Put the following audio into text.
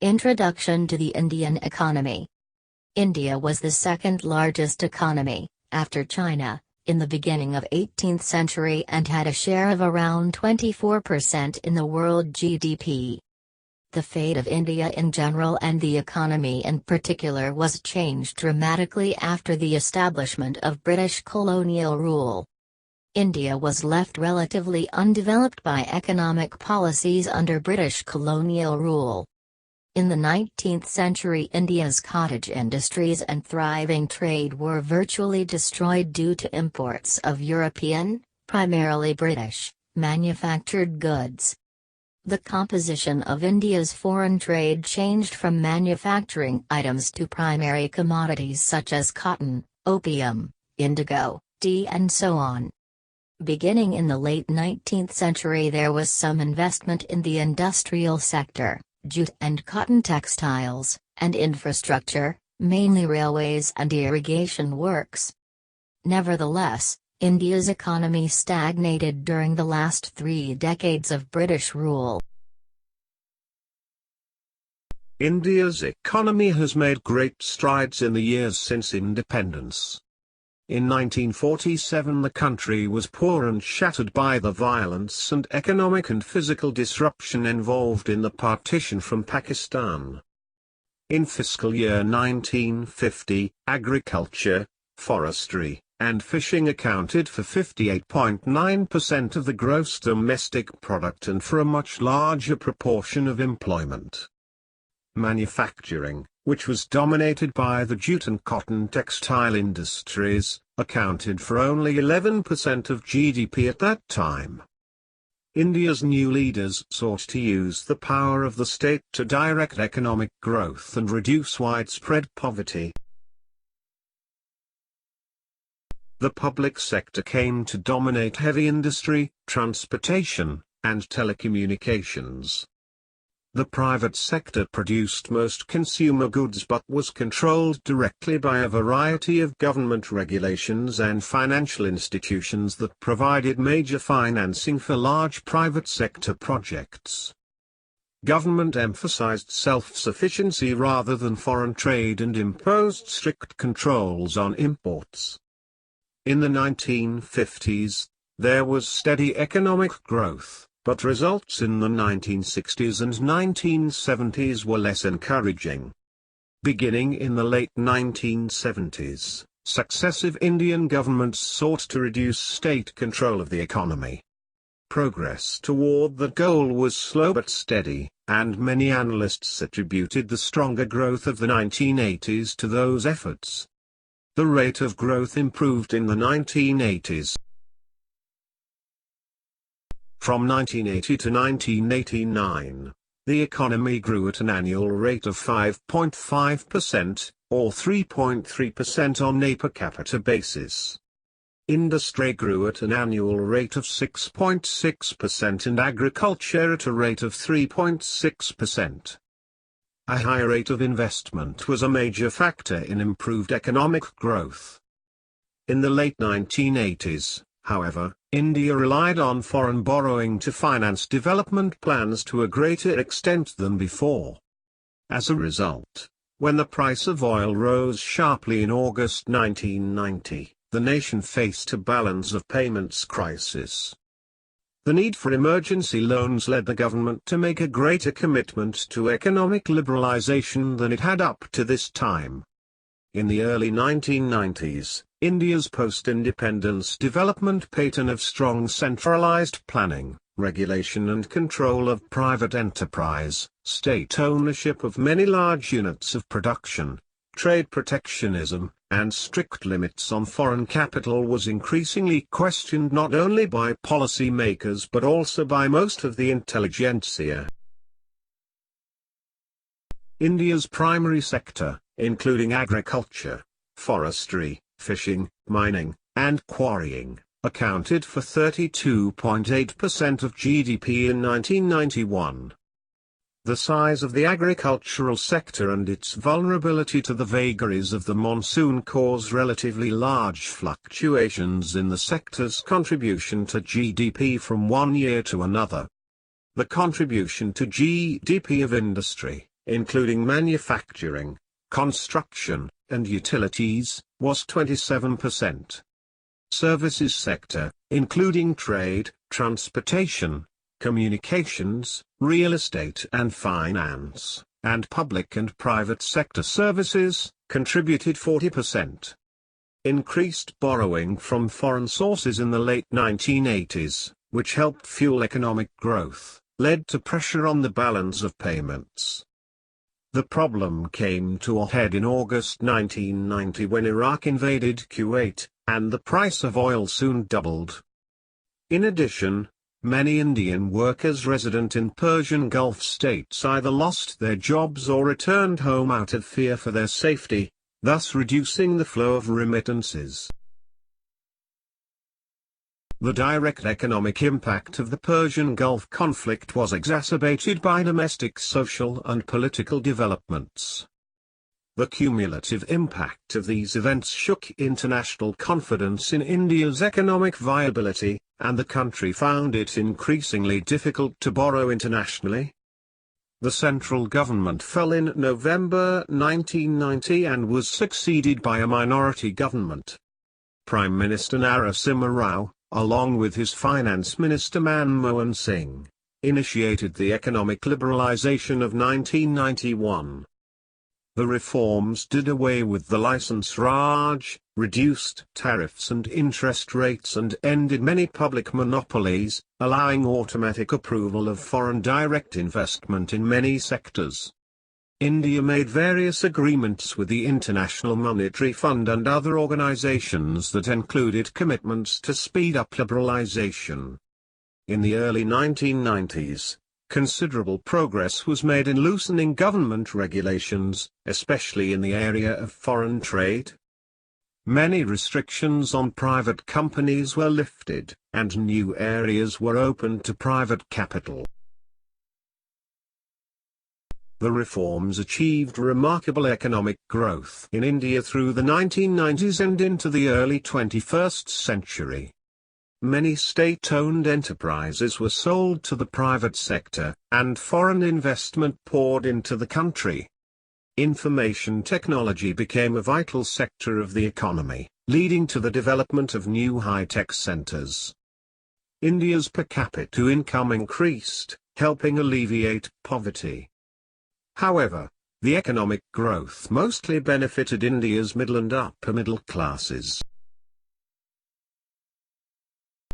Introduction to the Indian economy. India was the second largest economy, after China, in the beginning of 18th century and had a share of around 24% in the world GDP. The fate of India in general and the economy in particular was changed dramatically after the establishment of British colonial rule. India was left relatively undeveloped by economic policies under British colonial rule. In the 19th century, India's cottage industries and thriving trade were virtually destroyed due to imports of European, primarily British, manufactured goods. The composition of India's foreign trade changed from manufacturing items to primary commodities such as cotton, opium, indigo, tea and so on. Beginning in the late 19th century, there was some investment in the industrial sector, jute and cotton textiles, and infrastructure, mainly railways and irrigation works. Nevertheless, India's economy stagnated during the last 3 decades of British rule. India's economy has made great strides in the years since independence. In 1947 the country was poor and shattered by the violence and economic and physical disruption involved in the partition from Pakistan. In fiscal year 1950, agriculture, forestry, and fishing accounted for 58.9% of the gross domestic product and for a much larger proportion of employment. Manufacturing, which was dominated by the jute and cotton textile industries, accounted for only 11% of GDP at that time. India's new leaders sought to use the power of the state to direct economic growth and reduce widespread poverty. The public sector came to dominate heavy industry, transportation, and telecommunications. The private sector produced most consumer goods but was controlled directly by a variety of government regulations and financial institutions that provided major financing for large private sector projects. Government emphasized self-sufficiency rather than foreign trade and imposed strict controls on imports. In the 1950s, there was steady economic growth, but results in the 1960s and 1970s were less encouraging. Beginning in the late 1970s, successive Indian governments sought to reduce state control of the economy. Progress toward the goal was slow but steady, and many analysts attributed the stronger growth of the 1980s to those efforts. The rate of growth improved in the 1980s. From 1980 to 1989, the economy grew at an annual rate of 5.5%, or 3.3% on a per capita basis. Industry grew at an annual rate of 6.6% and agriculture at a rate of 3.6%. A high rate of investment was a major factor in improved economic growth. In the late 1980s, however, India relied on foreign borrowing to finance development plans to a greater extent than before. As a result, when the price of oil rose sharply in August 1990, the nation faced a balance of payments crisis. The need for emergency loans led the government to make a greater commitment to economic liberalization than it had up to this time. In the early 1990s, India's post-independence development pattern of strong centralized planning, regulation and control of private enterprise, state ownership of many large units of production, trade protectionism, and strict limits on foreign capital was increasingly questioned not only by policymakers but also by most of the intelligentsia. India's primary sector, including agriculture, forestry, fishing, mining, and quarrying, accounted for 32.8% of GDP in 1991. The size of the agricultural sector and its vulnerability to the vagaries of the monsoon cause relatively large fluctuations in the sector's contribution to GDP from one year to another. The contribution to GDP of industry, including manufacturing, construction, and utilities, was 27%. Services sector, including trade, transportation, communications, real estate and finance, and public and private sector services, contributed 40%. Increased borrowing from foreign sources in the late 1980s, which helped fuel economic growth, led to pressure on the balance of payments. The problem came to a head in August 1990 when Iraq invaded Kuwait, and the price of oil soon doubled. In addition, many Indian workers resident in Persian Gulf states either lost their jobs or returned home out of fear for their safety, thus reducing the flow of remittances. The direct economic impact of the Persian Gulf conflict was exacerbated by domestic social and political developments. The cumulative impact of these events shook international confidence in India's economic viability, and the country found it increasingly difficult to borrow internationally. The central government fell in November 1990 and was succeeded by a minority government. Prime Minister Narasimha Rao, along with his finance minister Manmohan Singh, initiated the economic liberalization of 1991. The reforms did away with the license Raj, reduced tariffs and interest rates and ended many public monopolies, allowing automatic approval of foreign direct investment in many sectors. India made various agreements with the International Monetary Fund and other organizations that included commitments to speed up liberalization. In the early 1990s, considerable progress was made in loosening government regulations, especially in the area of foreign trade. Many restrictions on private companies were lifted, and new areas were opened to private capital. The reforms achieved remarkable economic growth in India through the 1990s and into the early 21st century. Many state-owned enterprises were sold to the private sector, and foreign investment poured into the country. Information technology became a vital sector of the economy, leading to the development of new high-tech centers. India's per capita income increased, helping alleviate poverty. However, the economic growth mostly benefited India's middle and upper middle classes.